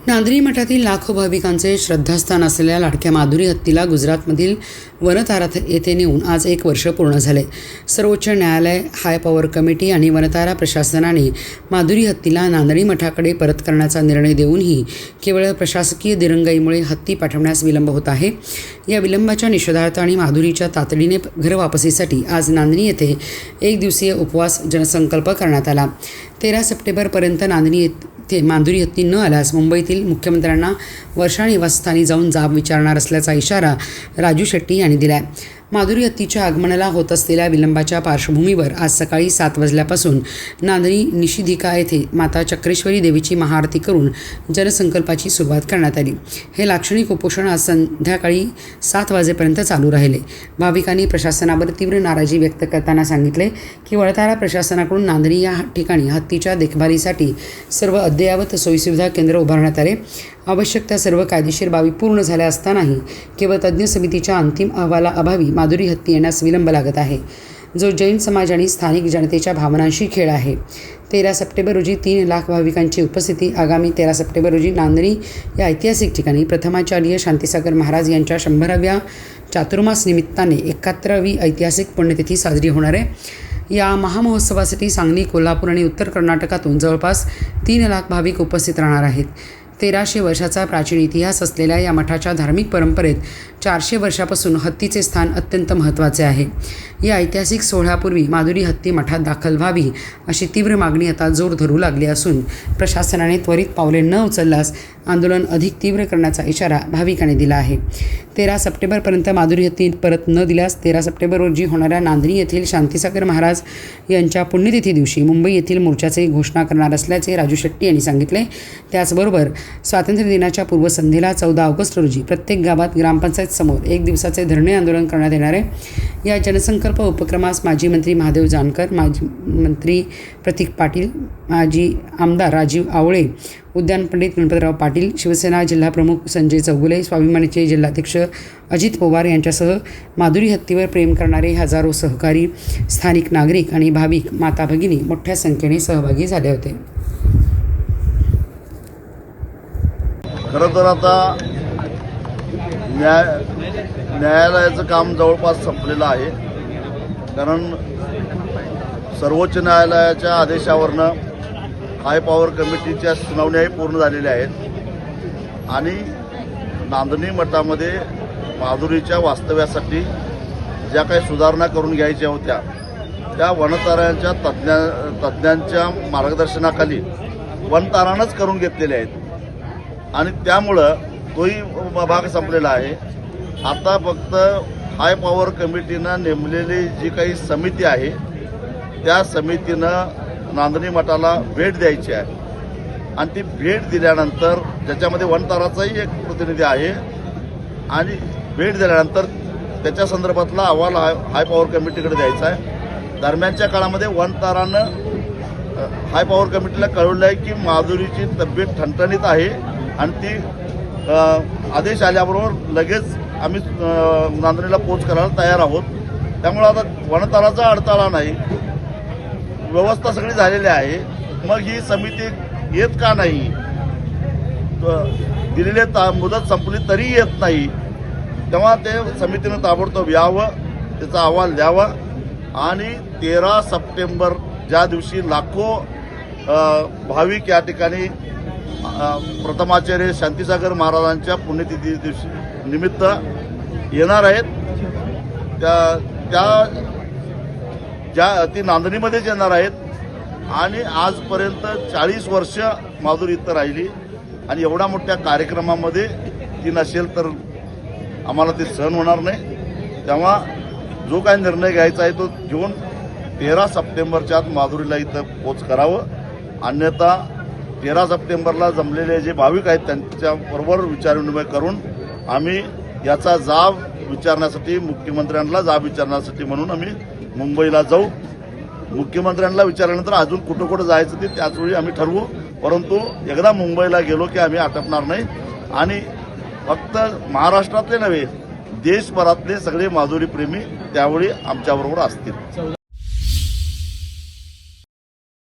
नांदणी मठातील लाखो भाविकांचे श्रद्धास्थान असलेल्या लाडक्या माधुरी हत्तीला गुजरातमधील वनतारा येथे नेऊन आज 1 वर्ष पूर्ण झाले। सर्वोच्च न्यायालय, हाय पॉवर कमिटी आणि वनतारा प्रशासनाने माधुरी हत्तीला नांदणी मठाकडे परत करण्याचा निर्णय देऊनही केवळ प्रशासकीय दिरंगाईमुळे हत्ती पाठवण्यास विलंब होत आहे। या विलंबाच्या निषेधार्थ आणि माधुरीच्या तातडीने घरवापसीसाठी आज नांदणी येथे 1 दिवसीय उपवास जनसंकल्प करण्यात आला। 13 सप्टेंबरपर्यंत नांदणी येथे माधुरी हत्ती न आल्यास मुंबईतील मुख्यमंत्र्यांना वर्षा निवासस्थानी जाऊन जाब विचारणार असल्याचा इशारा राजू शेट्टी यांनी दिला। माधुरी हत्तीच्या आगमनाला होत असलेल्या विलंबाच्या पार्श्वभूमीवर आज सकाळी 7 वाजल्यापासून नांदणी निषिदिका येथे माता चक्रेश्वरी देवीची महाआरती करून जनसंकल्पाची सुरुवात करण्यात आली। हे लाक्षणिक उपोषण आज संध्याकाळी 7 वाजेपर्यंत चालू राहिले। भाविकांनी प्रशासनावर तीव्र नाराजी व्यक्त करताना सांगितले की वळतारा प्रशासनाकडून नांदणी या ठिकाणी हत्तीच्या देखभालीसाठी सर्व अद्ययावत सोयीसुविधा केंद्र उभारण्यात आले। आवश्यक त्या सर्व कायदेशीर बाबी पूर्ण झाल्या असतानाही केवळ तज्ज्ञ समितीच्या अंतिम अहवालाअभावी माधुरी हत्ती येण्यास विलंब लागत आहे, जो जैन समाज आणि स्थानिक जनतेच्या भावनांशी खेळ आहे। 13 सप्टेंबर रोजी 3 लाख भाविकांची उपस्थिती। आगामी 13 सप्टेंबर रोजी नांदणी या ऐतिहासिक ठिकाणी प्रथमाचार्य शांतीसागर महाराज यांच्या 100व्या चातुर्मास निमित्ताने 71वी ऐतिहासिक पुण्यतिथी साजरी होणार आहे। या महामहोत्सवासाठी सांगली, कोल्हापूर आणि उत्तर कर्नाटकातून जवळपास 3 लाख भाविक उपस्थित राहणार आहेत। 1300 वर्षाचा प्राचीन इतिहास असलेल्या या मठाच्या धार्मिक परंपरेत 400 वर्षापासून हत्तीचे स्थान अत्यंत महत्त्वाचे आहे। या ऐतिहासिक सोहळ्यापूर्वी माधुरी हत्ती मठात दाखल व्हावी अशी तीव्र मागणी आता जोर धरू लागली असून प्रशासनाने त्वरित पावले न उचलल्यास आंदोलन अधिक तीव्र करण्याचा इशारा भाविकांनी दिला आहे। 13 सप्टेंबरपर्यंत माधुरी हत्ती परत न दिल्यास 13 सप्टेंबर रोजी होणाऱ्या नांदणी येथील शांतीसागर महाराज यांच्या पुण्यतिथी दिवशी मुंबई येथील मोर्चाची घोषणा करणार असल्याचे राजू शेट्टी यांनी सांगितले। त्याचबरोबर स्वातंत्र्य दिनाच्या पूर्वसंध्येला 14 ऑगस्ट रोजी प्रत्येक गावात ग्रामपंचायत समोर 1 दिवसाचे धरणे आंदोलन करण्यात येणार आहे। या जनसंकल्प उपक्रमास माजी मंत्री महादेव जानकर, माजी मंत्री प्रतीक पाटील, माजी आमदार राजीव आवळे, उद्यान पंडित गणपतराव पाटील, शिवसेना जिल्हाप्रमुख संजय चौगुले, स्वाभिमानीचे जिल्हाध्यक्ष अजित पवार यांच्यासह माधुरी हत्तीवर प्रेम करणारे हजारो सहकारी, स्थानिक नागरिक आणि भाविक माता भगिनी मोठ्या संख्येने सहभागी झाले होते। खरं तर आता न्यायालयाचं काम जवळपास संपलेलं आहे, कारण सर्वोच्च न्यायालयाच्या आदेशावरनं हाय पॉवर कमिटीच्या सुनावण्याही पूर्ण झालेल्या आहेत आणि नांदणी मठामध्ये माधुरीच्या वास्तव्यासाठी ज्या काही सुधारणा करून घ्यायच्या होत्या त्या वनताऱ्यांच्या तज्ज्ञांच्या मार्गदर्शनाखाली वनतारानंच करून घेतलेल्या आहेत आणि त्यामुळं तोही भाग संपलेला आहे। आता फक्त हाय पॉवर कमिटीनं नेमलेली जी काही समिती आहे त्या समितीनं नांदणी मठाला भेट द्यायची आहे आणि ती भेट दिल्यानंतर ज्याच्यामध्ये वनताराचाही एक प्रतिनिधी आहे आणि भेट दिल्यानंतर त्याच्या संदर्भातला अहवाल हाय पॉवर कमिटीकडे द्यायचा आहे। दरम्यानच्या काळामध्ये वनतारानं हाय पॉवर कमिटीला कळवलं आहे की माधुरीची तब्येत ठणठणीत आहे आणि ती आदेश आल्याबरोबर लगेच आम्ही नांदणीला पोच करायला तयार आहोत। त्यामुळे आता वनताराचा अडथळा नाही, व्यवस्था सगळी झालेली आहे। मग ही समिती येत का नाही? दिलेली मुदत संपली तरी येत नाही, तेव्हा ते समितीनं ताबडतोब यावं, त्याचा अहवाल द्यावा आणि 13 सप्टेंबर ज्या दिवशी लाखो भाविक या ठिकाणी प्रथमाचार्य शांतीसागर महाराजांच्या पुण्यतिथी दिवशी निमित्त येणार आहेत, ती नांदणीमध्येच येणार आहेत आणि आजपर्यंत 40 वर्ष माधुरी इथं राहिली आणि एवढ्या मोठ्या कार्यक्रमामध्ये ती नसेल तर आम्हाला ते सहन होणार नाही। तेव्हा जो काही निर्णय घ्यायचा आहे तो घेऊन 13 सप्टेंबरच्या आत माधुरीला इथं पोच करावं, अन्यथा 13 सप्टेंबरला जमलेले जे भाविक आहेत त्यांच्याबरोबर विचारविनिमय करून आम्ही याचा जाब विचारण्यासाठी, मुख्यमंत्र्यांना जाब विचारण्यासाठी म्हणून आम्ही मुंबईला जाऊ। मुख्यमंत्र्यांना विचारल्यानंतर अजून कुठं कुठं जायचं ते त्याचवेळी आम्ही ठरवू, परंतु एकदा मुंबईला गेलो की आम्ही आटपणार नाही आणि फक्त महाराष्ट्रातले नव्हे देशभरातले सगळे माधुरी प्रेमी त्यावेळी आमच्याबरोबर असतील।